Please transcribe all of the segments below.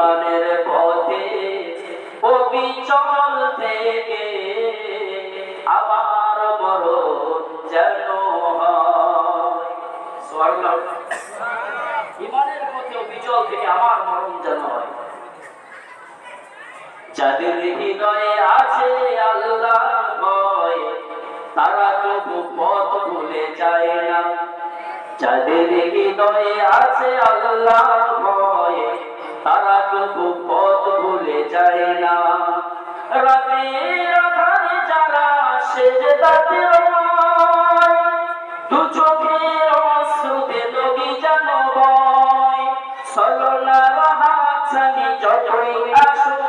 ইমানের পথে অবিচল থেকে আবার মরণ যেন হয়। সুবহানাল্লাহ। ইমানের পথে অবিচল থেকে আমার মরণ যেন হয়। যাদের হৃদয়ে আছে আল্লাহর ভয় তারা তবু পথ ভুলে যায় না। যাদের হৃদয়ে আছে আল্লাহর ভয় তারা তবু পথ ভুলে যায় না। রাতের আধারে যারা সেজদাতে রয় দু চোখের অশ্রুতে নবী যেন বয়। ছলনার হাতছানি যতই আসুক,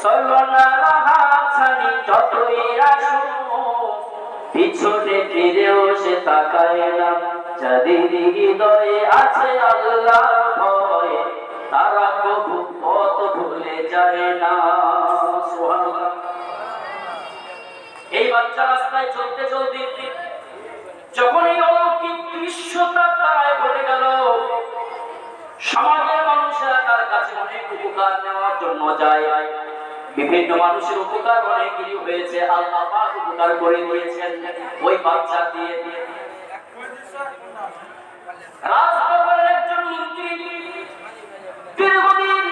ছলনার হাতছানি যতই আসুক, পিছনে ফিরেও সে তাকায় না। যাদের হৃদয়ে আছে আল্লাহর ভয় তারা কবু পথ ভুলে যায় না। সুবহানাল্লাহ। এই বাচ্চা রাস্তায় চলতে চলতে যখন এই অলৌকিক দৃশ্যটা তারায় ঘটে গেল, সমাজের মানুষেরা তার কাছে অনেক উপকার নেওয়ার জন্য যায়। বিভিন্ন মানুষের উপকার অনেকই হয়েছে, আল্লাহ পাক উপকার করে দিয়েছেন ওই বাচ্চা দিয়ে। রাজদরবারের একজন মন্ত্রী দীর্ঘদিন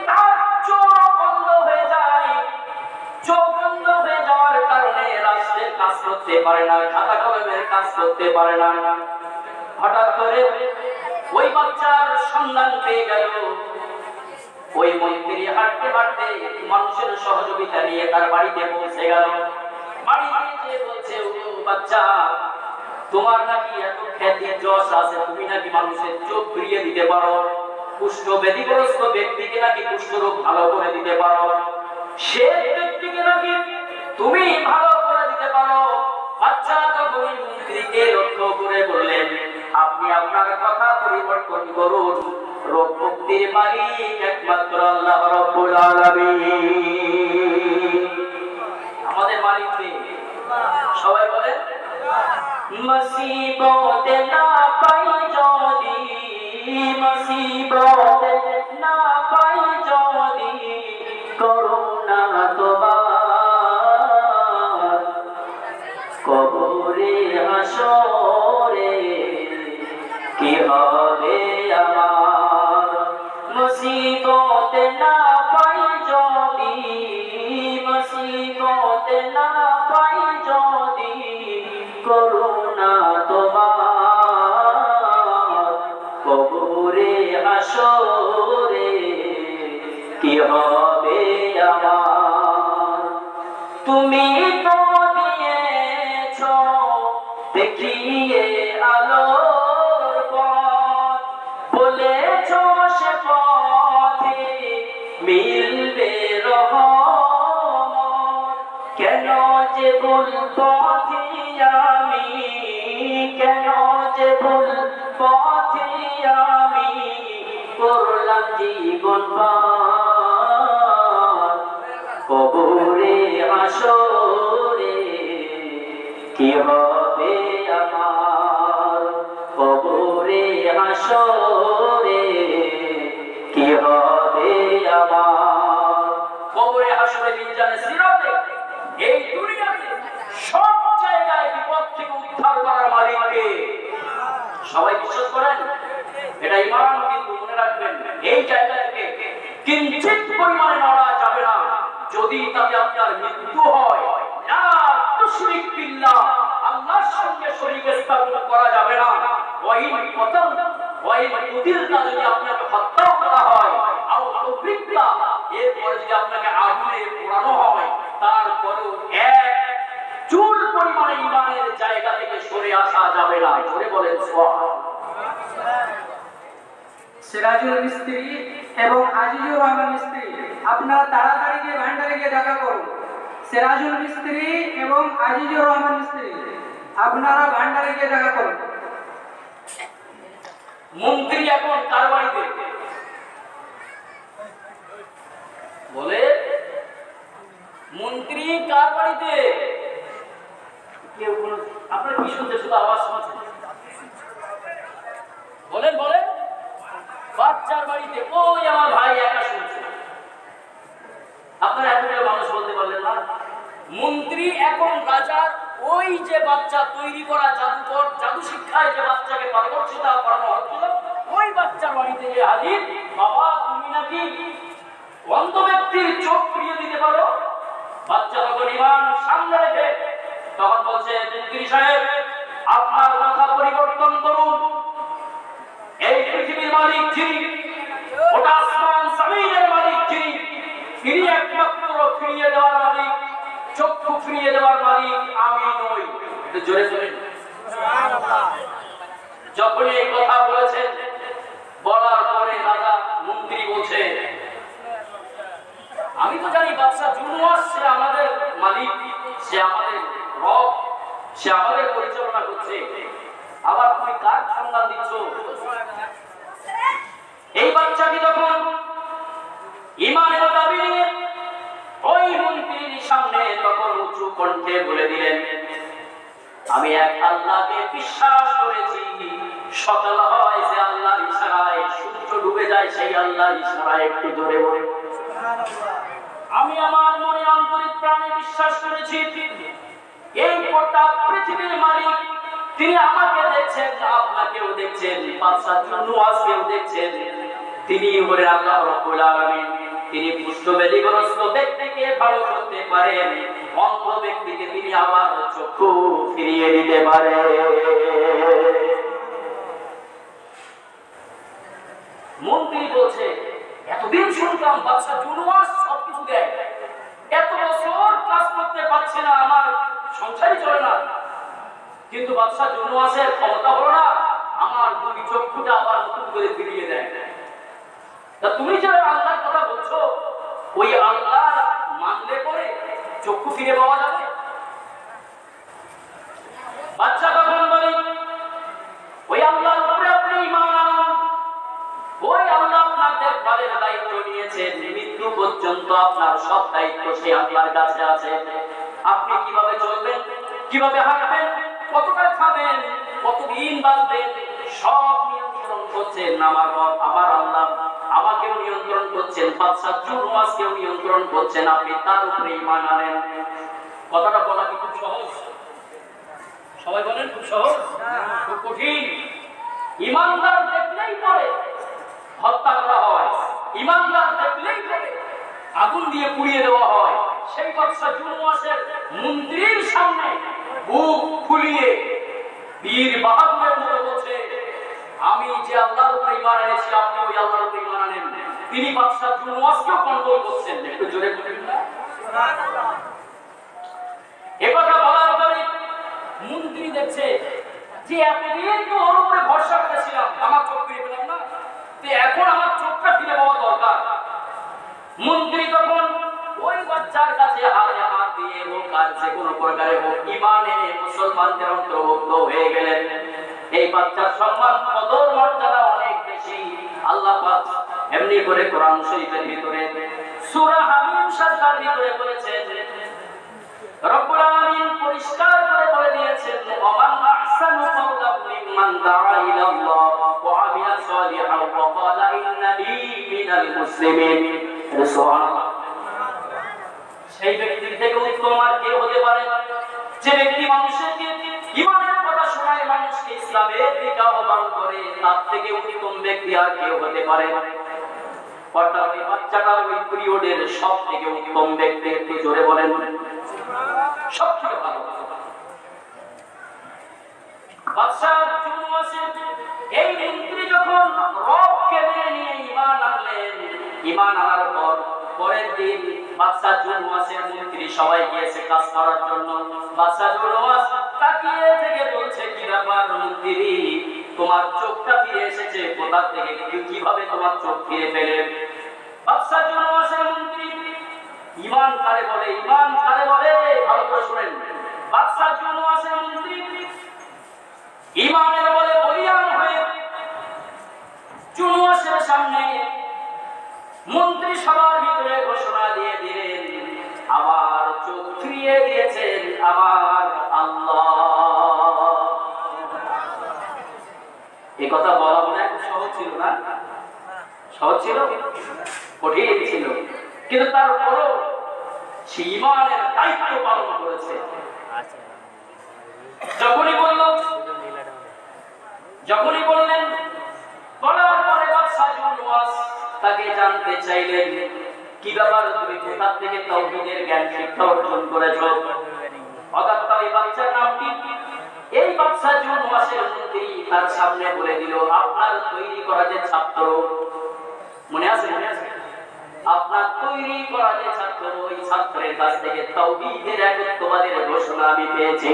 তার চোখ বন্ধ হয়ে যায়। চোখ বন্ধ হয়ে যাওয়ার কারণে রাষ্ট্রের কাজ করতে পারে না, খাতা কলমের কাজ করতে পারে না। হঠাৎ করে ওই বাচ্চার সন্ধান পেয়ে গেল। ওই মন্ত্রী হাঁটতে হাঁটতে মানুষের সহযোগিতা নিয়ে তার বাড়িতে পৌঁছে গেল। বাড়িতে যে বলছে, বাচ্চা তোমার নাকি এত খ্যাতি যশ আছে, তুমি নাকি মানুষের চোখ ফিরিয়ে দিতে পারো, কুষ্ঠ ব্যাধিগ্রস্ত ব্যক্তিকে নাকি কুষ্ঠ রোগ ভালো করে দিতে পারো, সে ব্যক্তিকে নাকি তুমি ভালো করে দিতে পারো। বাচ্চা তখন ওই মন্ত্রীকে লক্ষ্য করে বললেন, আপনি আপনার কথা পরিবর্তন করুন, রোগ মুক্তির মালিক একমাত্র আল্লাহ রাব্বুল আলামিন। আমাদের মালিক কে? সবাই বলেন মুসিবতে না পাই যদি, মুসিবতে না পাই যদি করুণা তোমার, কবরে হাসরে কি হবে আমার। মুসিবতে না পাই যদি, মুসিবতে না পাই যদি করুণা তোমার, কবরে হাসরে কি হবে আমার। তুমি তো দিয়েছো দেখিয়ে আলোর পথ, বলেছো সে পথে মিলবে রহমত। কেন যে ভুল পথে আমি, কেন যে ভুল পথে আমি করলাম জীবন পার, কবরে হাসরে কি হবে আমার, কবরে হাসরে কি হবে আমার। কবরে হাসরে মিজানে সিরাতে এই দুনিয়াতে সব জায়গায় বিপদ থেকে উদ্ধার করার মালিককে সবাই বিশ্বাস করেন? এটা ঈমান, কিন্তু মনে রাখবেন এই জায়গা থেকে কিঞ্চিত পরিমাণে নড়া যাবে না। যদি তাতে আপনার মৃত্যু হয়, লা তুশরিক বিল্লাহ, আল্লাহর সঙ্গে শরীক স্থাপন করা যাবে না। ওয়াইন কতল ওয়াইন কুতিলতা, যদি আপনাকে হত্যা করা হয়, আও তুফরিকতা, এরপরে যদি আপনাকে আগুনে পোড়ানো হয়, তারপরেও এক চুল পরিমাণে ঈমানের জায়গা থেকে সরে আসা যাবে না। জোরে বলেন সুবহানাল্লাহ। সিরাজুল মিস্ত্রি এবং আজিজুর রহমান মিস্ত্রি, আপনারা তাড়াতাড়ি গিয়ে ভান্ডারে গিয়ে দেখা করুন। সিরাজুল মিস্ত্রি এবং আজিজুর রহমান মিস্ত্রি, আপনারা ভান্ডারে গিয়ে দেখা করুন। মন্ত্রী এখন কার বাড়িতে? বলে মন্ত্রী কার বাড়িতে? কেউ কোন আপনারা কি শুনতে, শুধু আওয়াজ শুনছেন? বলেন বলেন। বাচ্চার বাড়িতে। ওই আমার ভাই একা ওই যে বাচ্চা তৈরি করা জাদুকর, জাদু শিক্ষায় যে বাচ্চাকে পারদর্শিতা করানো হচ্ছিল, ওই বাচ্চার বাড়িতে গিয়ে হাজির, বাবা তুমি নাকি অন্ধ ব্যক্তির চোখ ফিরিয়ে দিতে পারো। বাচ্চা তখন ইমান সামনে রেখে তখন বলছে, মন্ত্রী সাহেব আপনার কথা পরিবর্তন করুন। এই পৃথিবীর মালিক যিনি, ওটা আসমান জমিনের মালিক যিনি, তিনি একমাত্র ফিরিয়ে দেওয়ার মালিক, চক্ষু ফিরিয়ে দেওয়ার মালিক আমি নই। জোরে জোরে যখন এই কথা বলেছেন, বলার পরে রাজা মন্ত্রী বলছে, আমি তো জানি বাদশা জুনওয়াস সে আমাদের মালিক, সে আমাদের রব, সে আমাদের পরিচালনা করছে, আবার তুমি কার সন্ধান দিচ্ছ? এই বাচ্চাটি তখন ইমানের দাবি নিয়ে ওই মন্ত্রীর সামনে তখন উঁচু কণ্ঠে বলে দিলেন, আমি এক আল্লাহকে বিশ্বাস করেছি, সকাল হয় যে আল্লাহর ইশারায়, সূর্য ডুবে যায় সেই আল্লাহর ইশারায়, একটু জোরে বলে আমি আমার মনে আন্তরিক প্রাণে বিশ্বাস করেছি এই গোটা পৃথিবীর মালিক তিনি আমাকে দেখছেন, আপনাকেও দেখছেন, বাদশা জুনওয়াসকেও দেখছেন, তিনি হলেন আল্লাহ রাব্বুল আলামিন। তিনি কুষ্ঠব্যাধিগ্রস্ত ব্যক্তিকে ভালো করতে পারেন, অন্ধ ব্যক্তিকে তিনি আবার চক্ষু ফিরিয়ে দিতে পারেন। মন্ত্রী বলছে, এতদিন শুনতাম বাদশা জুনওয়াস সবকিছু দেয়, এত বছর কাজ করতে পারছে না, আমার সংসারই চলে না, কিন্তু বাদশা জুনওয়াসের ক্ষমতা হলো না আমার দুই চক্ষুটা আবার নতুন করে ফিরিয়ে দেয়। তা তুমি যে আল্লাহর কথা বলছো, ওই আল্লাহ মানলে পরে চক্ষু ফিরে পাওয়া যাবে? বাচ্চা তখন বলে, ওই আল্লাহর উপরে আপনি ঈমান আনুন, ওই আল্লাহ আপনার দেখভালের দায়িত্ব নিয়েছেন, মৃত্যু পর্যন্ত আপনার সব দায়িত্ব সেই আল্লাহর কাছে আছে। আপনি কিভাবে চলবেন, কিভাবে হাঁটবেন, কতটা খাবেন, কতদিন বাঁচবেন, সব নিয়ন্ত্রণ করছেন আমার আল্লাহ। আমাকেও নিয়ন্ত্রণ করছেন, বাদশা জুনওয়াসকেও নিয়ন্ত্রণ করছেন, আপনি তার উপরে ঈমান আনেন। কথাটা বলা কি খুব সহজ? সবাই বলেন খুব সহজ? খুব কঠিন। ঈমানদার দেখলেই পরে হত্যা করা হয়, ঈমানদার দেখলেই পরে আগুন দিয়ে পুড়িয়ে দেওয়া হয়। সেই বাদশা জুনওয়াসের মন্ত্রীর সামনে বুক ফুলিয়ে বীর বাহাদুরের মতো বলছে, আমি যে আল্লাহর উপরে ঈমান এনেছি, আপনি ওই আল্লাহর উপরে ঈমান আনেন। তিনি বাদশা জুনওয়াসকেও কন্ট্রোল করছেন। একটু জোরে বলুন না সুবহানাল্লাহ। একথা বলার পরে মন্ত্রী দেখছে যে এতদিন তো ওর উপরে ভরসা করেছিলাম, আমার চোখ ফিরে পেলাম না, তো এখন আমার চোখটা ফিরে পাওয়া দরকার। মন্ত্রী তখন ওই বাচ্চার কাছে হাতে হাত দিয়ে হোক আর যে কোনো প্রকারে হোক ঈমান এনে মুসলমানদের অন্তর্ভুক্ত হয়ে গেলেন। এই বাচ্চার সম্মান কদর মর্যাদা অনেক বেশি। আল্লাহ পাক এমনি করে কোরআন শরীফের ভিতরে সূরা হামিম সাজদার ভিতরে বলেছেন, রব্বুল আলামিন পরিষ্কার করে বলে দিয়েছেন, ওমান আহসানু কাওলাম মিম্মান দাআ ইলাল্লাহ ওয়া আমিলা সালিহান ওয়া ক্বালা ইন্নানি মিনাল মুসলিমিন। সুবহানাল্লাহ। সেই ব্যক্তির থেকে উত্তম আর কে হতে পারে, যে ব্যক্তি মানুষকে ঈমানের কথা শোনায়, মানুষকে ইসলামের দিকে আহ্বান করে, তার থেকে উত্তম ব্যক্তি আর কে হতে পারে? অর্থাৎ এই বাচ্চাটা ওই পিরিয়ডের সব থেকে উত্তম ব্যক্তি। একটু জোরে বলেন সব থেকে ভালো। বাদশা জুনওয়াসের এই মন্ত্রী যখন রবকে মেনে নিয়ে ঈমান আনলেন, ঈমান আনার পর পরের দিন বাদশা জুনওয়াসের মন্ত্রী সবাই গিয়েছে কাজ করার জন্য। বাদশা জুনওয়াস তাকিয়ে থেকে বলছে, কি ব্যাপার মন্ত্রী, তোমার চোখটা ফিরে এসেছে, কোথা থেকে, কিভাবে তোমার চোখ ফিরে পেলে? বাদশা জুনওয়াসের মন্ত্রী, ঈমান কারে বলে, ঈমান কারে বলে, ভালো করে শুনেন। বাদশা জুনওয়াসের মন্ত্রী ঈমানের বলে বলিয়ান হয়ে জুনওয়াসের সামনে মন্ত্রী সবার ভিতরে ঘোষণা দিয়ে দিলেন, আমার চোখ ফিরিয়ে দিয়েছেন আমার আল্লাহ। এই কথা বলা মনে হয় খুব সহজ ছিল না? সহজ ছিল? কঠিন ছিল। কিন্তু তারপরও সে ঈমানের দায়িত্ব পালন করেছে। যখনই বললেন, বলার পরে বাদশা জুনওয়াস তাকে জানতে চাইলেন, কি ব্যাপার, তুমি কোথা থেকে তাওহীদের জ্ঞান শিক্ষা অর্জন করেছো? অগাত্তার এই বাচ্চার নাম কি? এই বাদশা জুনওয়াসের মন্ত্রী তার সামনে বলে দিল, আপনার তৈরি করা যে ছাত্র, মনে আছে? আপনার তৈরি করা যে ছাত্র, ওই ছাত্রের কাছ থেকে তাওহীদের একত্ববাদের ঘোষণা আমি পেয়েছি।